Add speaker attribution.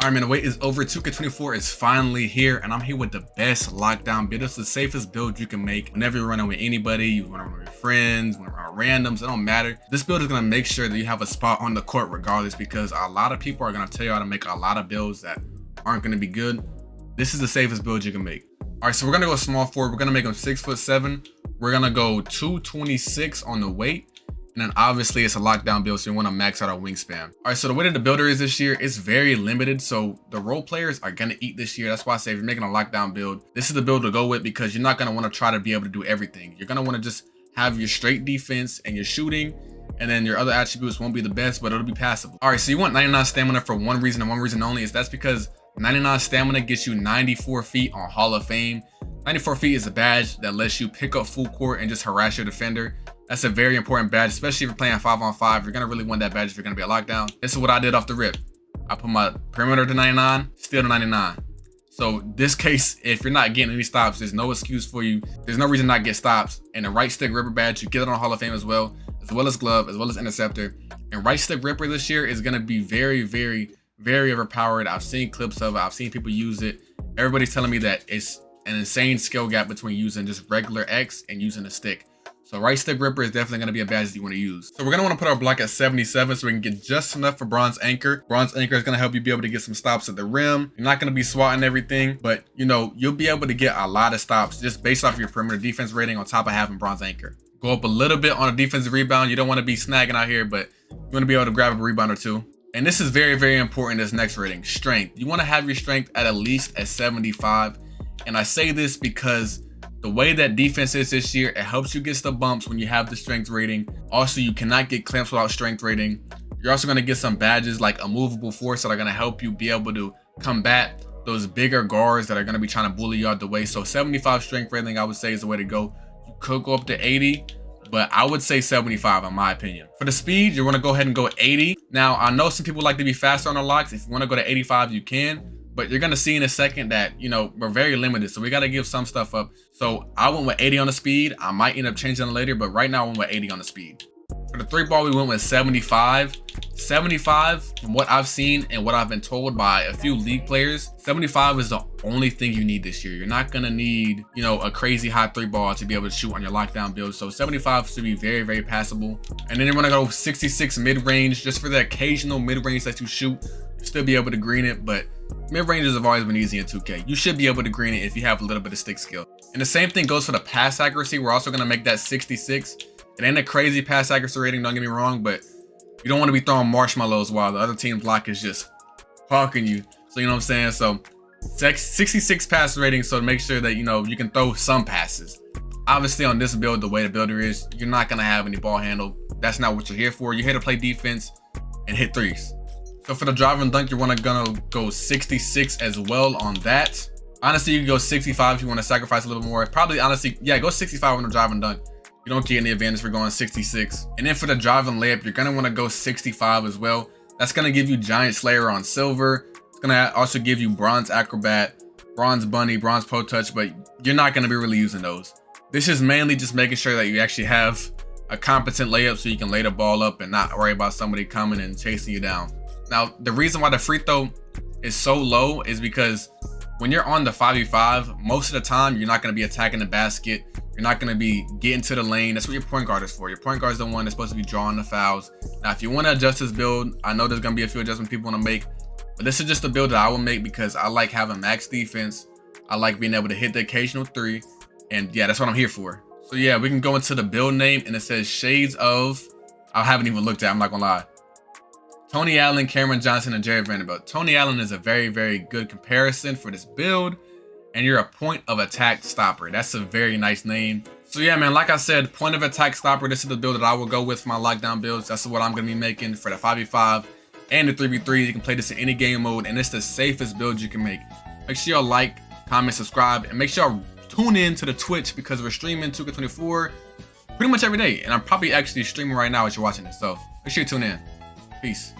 Speaker 1: Alright man, the wait is over. 2K24 is finally here, and I'm here with the best lockdown build. It's the safest build you can make whenever you're running with anybody, you want to run with your friends, want to run randoms, it don't matter. This build is going to make sure that you have a spot on the court regardless, because a lot of people are going to tell you how to make a lot of builds that aren't going to be good. This is the safest build you can make. Alright, so we're going to go small forward. We're going to make him 6'7". We're going to go 226 on the weight. And then obviously it's a lockdown build, so you want to max out our wingspan. All right, so the way that the builder is this year, it's very limited. So the role players are going to eat this year. That's why I say if you're making a lockdown build, this is the build to go with, because you're not going to want to try to be able to do everything. You're going to want to just have your straight defense and your shooting, and then your other attributes won't be the best, but it'll be passable. All right, so you want 99 stamina for one reason and one reason only, is that's because 99 stamina gets you 94 feet on Hall of Fame. 94 feet is a badge that lets you pick up full court and just harass your defender. That's a very important badge, especially if you're playing 5-on-5. You're gonna really want that badge if you're gonna be a lockdown. This is what I did off the rip. I put my perimeter to 99, still to 99. So this case, if you're not getting any stops, there's no excuse for you. There's no reason not to get stops. And the right stick ripper badge, you get it on Hall of Fame as well as glove, as well as interceptor. And right stick ripper this year is gonna be very, very, very overpowered. I've seen clips of it. I've seen people use it. Everybody's telling me that it's an insane skill gap between using just regular X and using a stick. So right stick ripper is definitely going to be a badge that you want to use. So we're going to want to put our block at 77 so we can get just enough for bronze anchor. Bronze anchor is going to help you be able to get some stops at the rim. You're not going to be swatting everything, but you know, you'll be able to get a lot of stops just based off your perimeter defense rating on top of having bronze anchor. Go up a little bit on a defensive rebound. You don't want to be snagging out here, but you want to be able to grab a rebound or two. And this is very, very important, this next rating, strength. You want to have your strength at least at 75. And I say this because the way that defense is this year, it helps you get the bumps when you have the strength rating. Also, you cannot get clamps without strength rating. You're also going to get some badges like a movable force that are going to help you be able to combat those bigger guards that are going to be trying to bully you out the way. So 75 strength rating, I would say, is the way to go. You could go up to 80, but I would say 75 in my opinion. For the speed, you want to go ahead and go 80. Now, I know some people like to be faster on the locks. If you want to go to 85, you can. But you're going to see in a second that, you know, we're very limited. So we got to give some stuff up. So I went with 80 on the speed. I might end up changing it later, but right now I went with 80 on the speed. For the three ball, we went with 75. 75, from what I've seen and what I've been told by a few league players, 75 is the only thing you need this year. You're not going to need, you know, a crazy high three ball to be able to shoot on your lockdown build. So 75 should be very, very passable. And then you're going to go 66 mid-range, just for the occasional mid-range that you shoot. You'll still be able to green it, but mid-ranges have always been easy in 2K. You should be able to green it if you have a little bit of stick skill. And the same thing goes for the pass accuracy. We're also going to make that 66. It ain't a crazy pass accuracy rating, don't get me wrong, but you don't want to be throwing marshmallows while the other team's block is just hawking you. So you know what I'm saying? So 66 pass rating, so to make sure that, you know, you can throw some passes. Obviously on this build, the way the builder is, you're not going to have any ball handle. That's not what you're here for. You're here to play defense and hit threes. So for the drive and dunk, you're gonna go 66 as well on that. Honestly, you can go 65 if you want to sacrifice a little more. Probably, honestly, yeah, go 65 on the drive and dunk. You don't get any advantage for going 66. And then for the drive and layup, you're gonna want to go 65 as well. That's gonna give you Giant Slayer on silver. It's gonna also give you bronze acrobat, bronze bunny, bronze pro touch, but you're not gonna be really using those. This is mainly just making sure that you actually have a competent layup so you can lay the ball up and not worry about somebody coming and chasing you down. Now, the reason why the free throw is so low is because when you're on the 5v5, most of the time, you're not going to be attacking the basket. You're not going to be getting to the lane. That's what your point guard is for. Your point guard is the one that's supposed to be drawing the fouls. Now, if you want to adjust this build, I know there's going to be a few adjustments people want to make, but this is just the build that I will make because I like having max defense. I like being able to hit the occasional three. And yeah, that's what I'm here for. So yeah, we can go into the build name and it says Shades of, I haven't even looked at it, I'm not going to lie. Tony Allen, Cameron Johnson, and Jared Vanderbilt. Tony Allen is a very, very good comparison for this build. And you're a point of attack stopper. That's a very nice name. So yeah, man, like I said, point of attack stopper. This is the build that I will go with for my lockdown builds. That's what I'm going to be making for the 5v5 and the 3v3. You can play this in any game mode. And it's the safest build you can make. Make sure y'all like, comment, subscribe. And make sure y'all tune in to the Twitch because we're streaming 2K24 pretty much every day. And I'm probably actually streaming right now as you're watching this. So make sure you tune in. Peace.